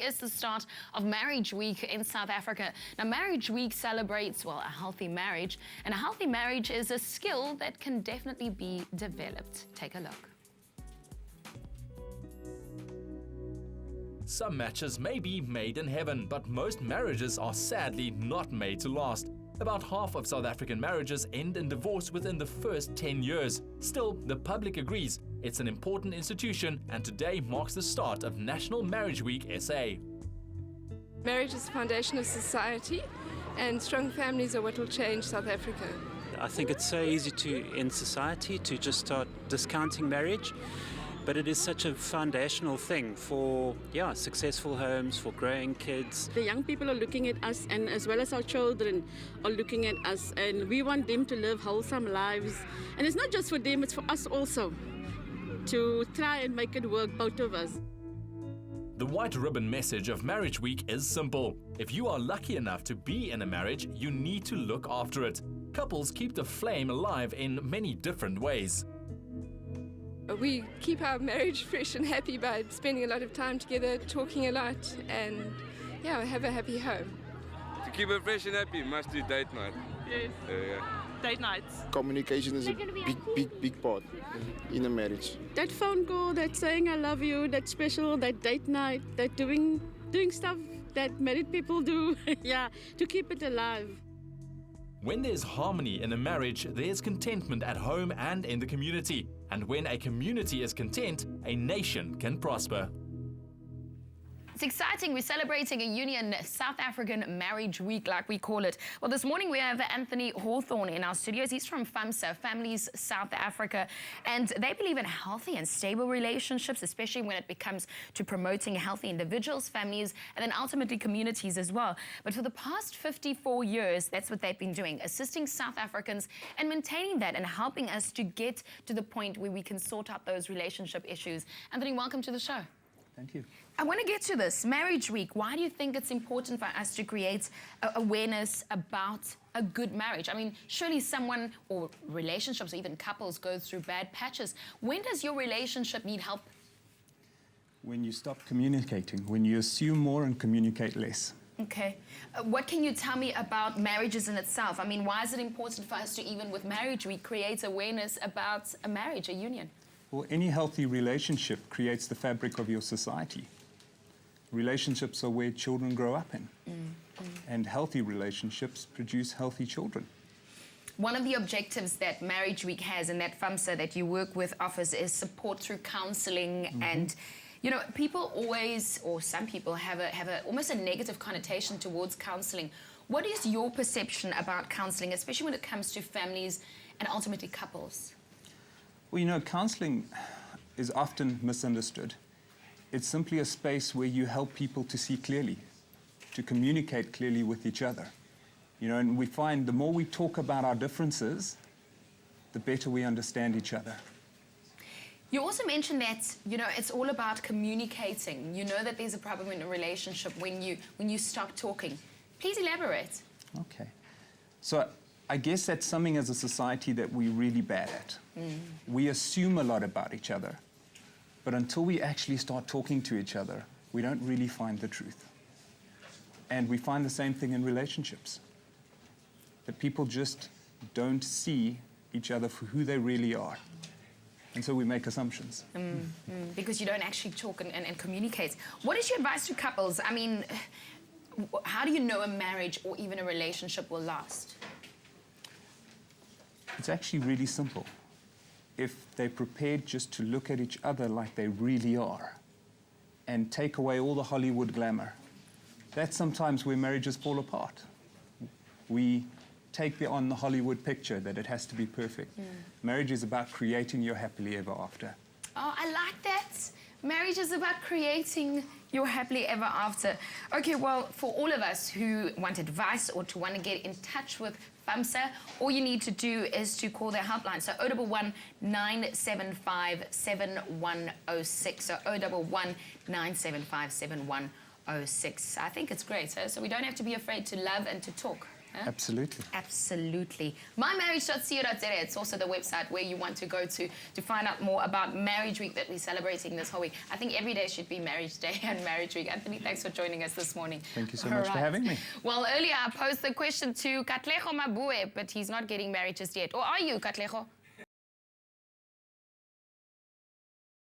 is the start of Marriage Week in South Africa. Now, Marriage Week celebrates, well, a healthy marriage. And a healthy marriage is a skill that can definitely be developed. Take a look. Some matches may be made in heaven, but most marriages are sadly not made to last. About half of South African marriages end in divorce within the first 10 years. Still, the public agrees it's an important institution, and today marks the start of National Marriage Week SA. Marriage is the foundation of society, and strong families are what will change South Africa. I think it's so easy in society to just start discounting marriage, but it is such a foundational thing for successful homes, for growing kids. The young people are looking at us, and as well as our children are looking at us, and we want them to live wholesome lives. And it's not just for them, it's for us also, to try and make it work, both of us. The white ribbon message of Marriage Week is simple. If you are lucky enough to be in a marriage, you need to look after it. Couples keep the flame alive in many different ways. We keep our marriage fresh and happy by spending a lot of time together, talking a lot, and have a happy home. To keep it fresh and happy, must do date night. Yes. Date nights. Communication is a big part in a marriage. That phone call, that saying I love you, that special, that date night, that doing stuff that married people do, to keep it alive. When there's harmony in a marriage, there's contentment at home and in the community. And when a community is content, a nation can prosper. It's exciting. We're celebrating a union, South African Marriage Week, like we call it. Well, this morning we have Anthony Hawthorne in our studios. He's from FAMSA, Families South Africa, and they believe in healthy and stable relationships, especially when it comes to promoting healthy individuals, families, and then ultimately communities as well. But for the past 54 years, that's what they've been doing, assisting South Africans and maintaining that and helping us to get to the point where we can sort out those relationship issues. Anthony, welcome to the show. Thank you. I want to get to this, Marriage Week. Why do you think it's important for us to create awareness about a good marriage? I mean, surely someone or relationships or even couples go through bad patches. When does your relationship need help? When you stop communicating, when you assume more and communicate less. Okay. What can you tell me about marriages in itself? I mean, why is it important for us to, even with Marriage Week, create awareness about a marriage, a union? Well, any healthy relationship creates the fabric of your society. Relationships are where children grow up in. And healthy relationships produce healthy children. One of the objectives that Marriage Week has and that FAMSA that you work with offers is support through counseling. And, you know, people always, or some people have almost a negative connotation towards counseling. What is your perception about counseling, especially when it comes to families and ultimately couples? Well, you know, counseling is often misunderstood. It's simply a space where you help people to see clearly, to communicate clearly with each other. You know, and we find the more we talk about our differences, the better we understand each other. You also mentioned that, you know, it's all about communicating. You know that there's a problem in a relationship when you stop talking. Please elaborate. Okay. So I guess that's something as a society that we're really bad at. We assume a lot about each other, but until we actually start talking to each other, we don't really find the truth. And we find the same thing in relationships, that people just don't see each other for who they really are. And so we make assumptions. Because you don't actually talk and communicate. What is your advice to couples? I mean, how do you know a marriage or even a relationship will last? It's actually really simple. If they're prepared just to look at each other like they really are and take away all the Hollywood glamour, that's sometimes where marriages fall apart. We take on the Hollywood picture that it has to be perfect. Marriage is about creating your happily ever after. Oh, I like that. Marriage is about creating your happily ever after. Okay, well, for all of us who want advice or to want to get in touch with FAMSA, all you need to do is to call their helpline. So 011 975 7106. So 011 975 7106. I think it's great. So we don't have to be afraid to love and to talk. Absolutely. Absolutely. mymarriage.co.za. It's also the website where you want to go to find out more about Marriage Week that we're celebrating this whole week. I think every day should be Marriage Day and Marriage Week. Anthony, thanks for joining us this morning. Thank you so much for having me. Well, earlier I posed the question to Katlego Mabue, but he's not getting married just yet. Or are you, Katlego?